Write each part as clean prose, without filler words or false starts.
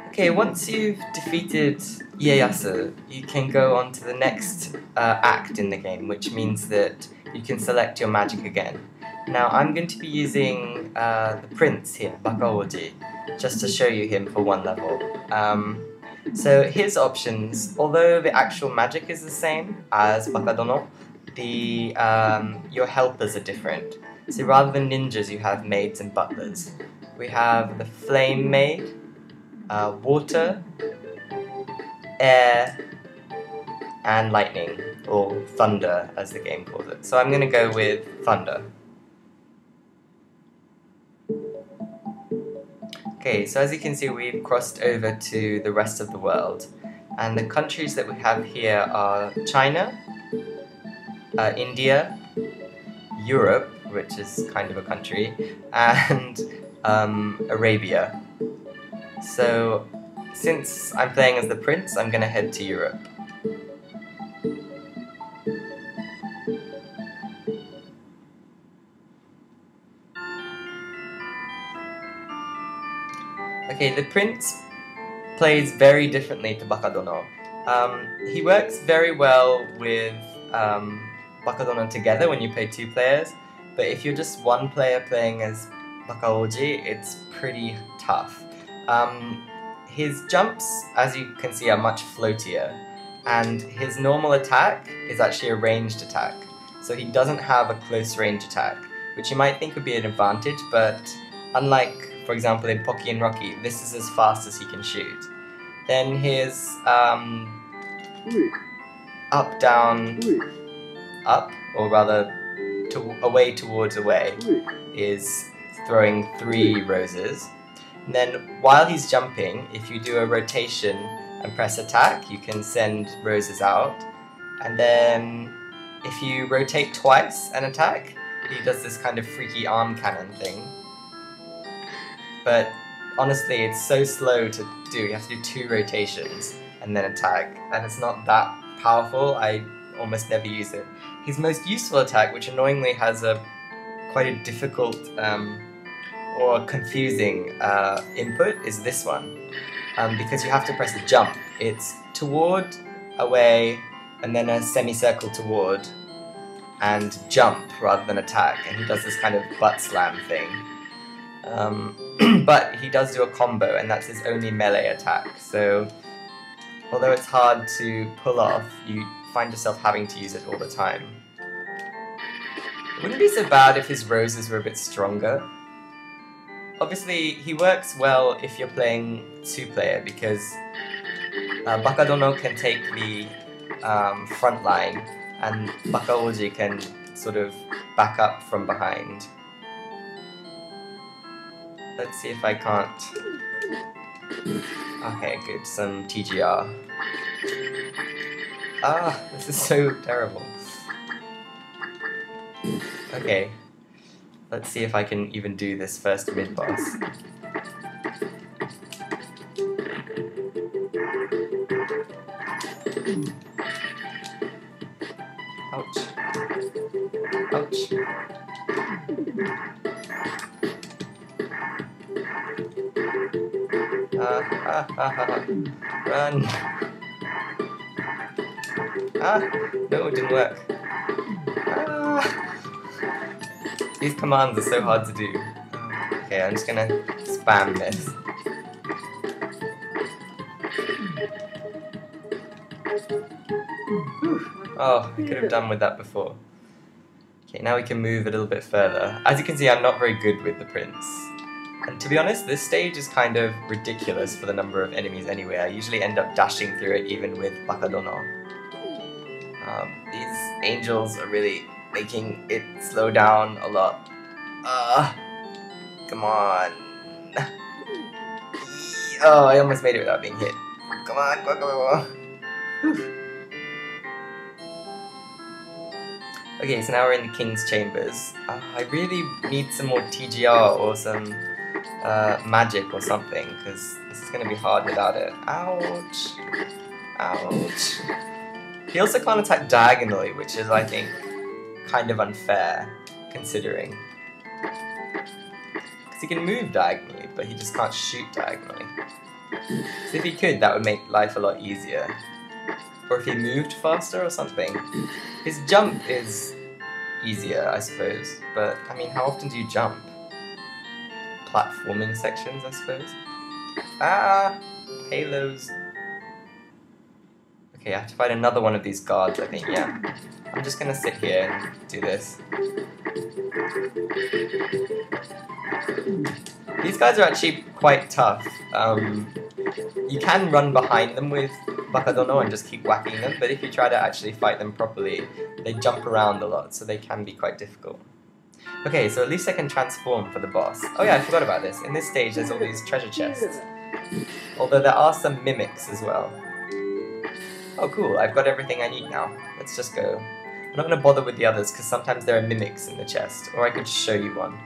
Okay, once you've defeated Ieyasu, you can go on to the next act in the game, which means that you can select your magic again. Now, I'm going to be using the prince here, Bakaoji, just to show you him for one level. So his options, although the actual magic is the same as Bakadono, your helpers are different. So rather than ninjas, you have maids and butlers. We have the flame maid, water, air, and lightning, or thunder as the game calls it. So I'm going to go with thunder. Okay, so as you can see, we've crossed over to the rest of the world, and the countries that we have here are China, India, Europe, which is kind of a country, and Arabia. So, since I'm playing as the prince, I'm going to head to Europe. Okay, the prince plays very differently to Bakadono. He works very well with Bakadono together when you play two players, but if you're just one player playing as Bakaoji, it's pretty tough. His jumps, as you can see, are much floatier, and his normal attack is actually a ranged attack. So he doesn't have a close range attack, which you might think would be an advantage, but unlike, for example, in Pocky and Rocky, this is as fast as he can shoot. Then his up, down, up, or rather away towards away, is throwing 3 roses. And then while he's jumping, if you do a rotation and press attack, you can send roses out. And then if you rotate twice and attack, he does this kind of freaky arm cannon thing. But honestly, it's so slow to do. You have to do 2 rotations and then attack, and it's not that powerful. I almost never use it. His most useful attack, which annoyingly has quite a difficult or confusing input, is this one, because you have to press jump. It's toward, away, and then a semicircle toward, and jump rather than attack, and he does this kind of butt slam thing. But he does do a combo, and that's his only melee attack, so although it's hard to pull off, you find yourself having to use it all the time. It wouldn't be so bad if his roses were a bit stronger. Obviously, he works well if you're playing 2-player, because Bakadono can take the front line, and Bakaoji can sort of back up from behind. Let's see if I can't... Okay, good, some TGR. Ah, this is so terrible. Okay, let's see if I can even do this first mid-boss. Ouch. Ouch. Run! No, it didn't work. These commands are so hard to do. Okay, I'm just gonna spam this. Oh, I could have done with that before. Okay, now we can move a little bit further. As you can see, I'm not very good with the prince. And to be honest, this stage is kind of ridiculous for the number of enemies anyway. I usually end up dashing through it even with Bakadono. These angels are really making it slow down a lot. Come on. Oh, I almost made it without being hit. Come on, go, go, go. Whew. Okay, so now we're in the King's Chambers. I really need some more TGR or some magic or something, because this is going to be hard without it. Ouch. Ouch. He also can't attack diagonally, which is, I think, kind of unfair, considering. Because he can move diagonally, but he just can't shoot diagonally. So if he could, that would make life a lot easier. Or if he moved faster or something. His jump is easier, I suppose, but I mean, how often do you jump? Platforming sections, I suppose? Ah! Halos. Okay, I have to find another one of these guards, I think, yeah. I'm just gonna sit here and do this. These guys are actually quite tough. You can run behind them with Bakadono and just keep whacking them, but if you try to actually fight them properly, they jump around a lot, so they can be quite difficult. Okay, so at least I can transform for the boss. Oh yeah, I forgot about this. In this stage, there's all these treasure chests. Although there are some mimics as well. Oh cool, I've got everything I need now. Let's just go. I'm not going to bother with the others, because sometimes there are mimics in the chest. Or I could show you one.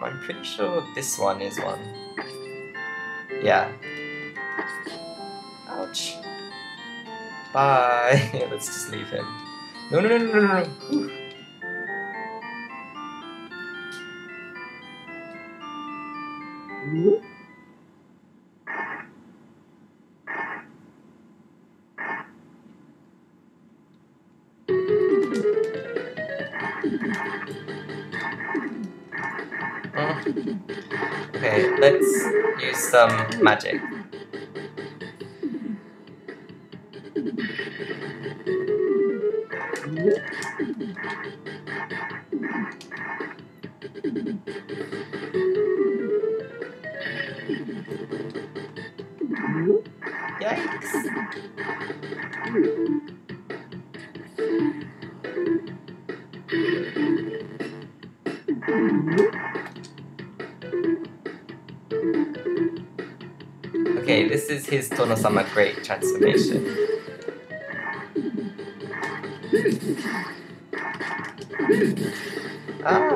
I'm pretty sure this one is one. Yeah. Ouch. Bye. Let's just leave him. No, no, no, no, no, no. Whew. Okay, let's use some magic. Yikes! Okay, this is his Tonosama Great transformation. Ah!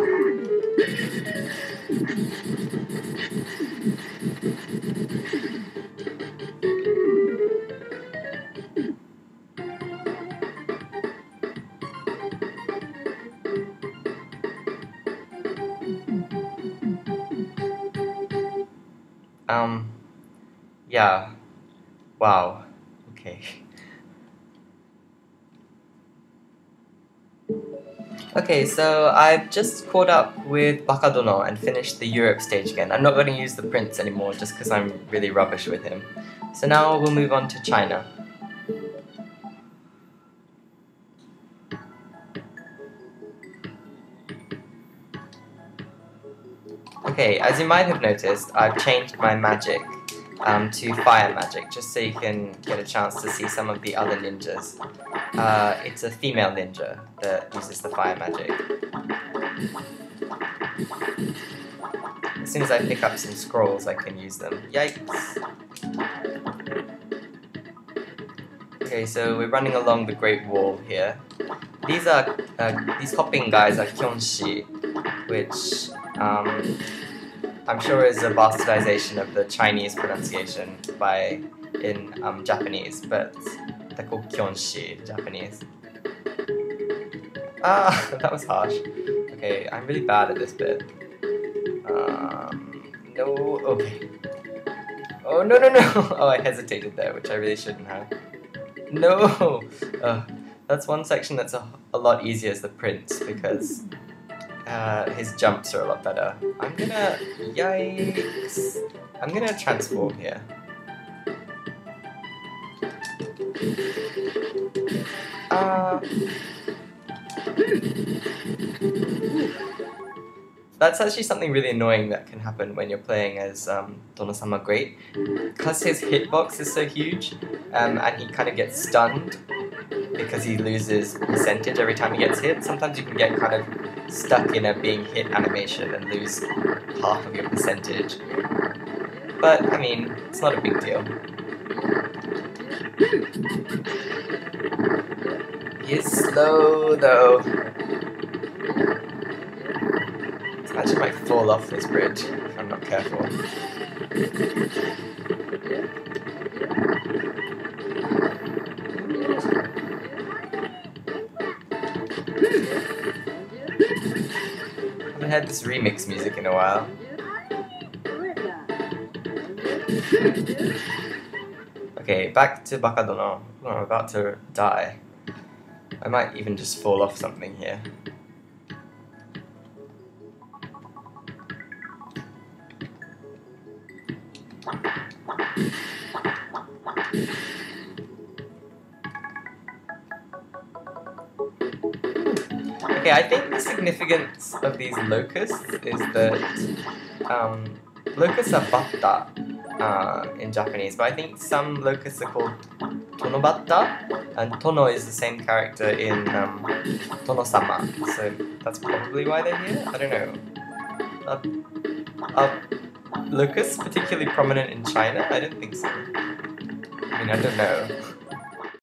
Yeah. Wow. Okay. Okay, so I've just caught up with Bakadono and finished the Europe stage again. I'm not going to use the Prince anymore just because I'm really rubbish with him. So now we'll move on to China. Okay, as you might have noticed, I've changed my magic to fire magic, just so you can get a chance to see some of the other ninjas. It's a female ninja that uses the fire magic. As soon as I pick up some scrolls, I can use them. Yikes! Okay, so we're running along the Great Wall here. These hopping guys are kyonshi, which I'm sure is a bastardization of the Chinese pronunciation in Japanese, but they're called kyonshi in Japanese. Ah, that was harsh. Okay, I'm really bad at this bit. No, okay. Oh, no, no, no! Oh, I hesitated there, which I really shouldn't have. No! That's one section that's a lot easier as the Prince, because his jumps are a lot better. Yikes! I'm gonna transform here. That's actually something really annoying that can happen when you're playing as Tonosama Great. Because his hitbox is so huge, and he kind of gets stunned because he loses percentage every time he gets hit, sometimes you can get kind of stuck in a being hit animation and lose half of your percentage. But, I mean, it's not a big deal. He is slow, though. This actually might fall off this bridge if I'm not careful. heard this remix music in a while. Okay, back to Bakadono. Oh, I'm about to die. I might even just fall off something here. Okay, I think the significance of these locusts is that locusts are batta in Japanese, but I think some locusts are called tonobatta, and Tono is the same character in Tonosama, so that's probably why they're here. I don't know. Are locusts particularly prominent in China? I don't think so. I mean, I don't know.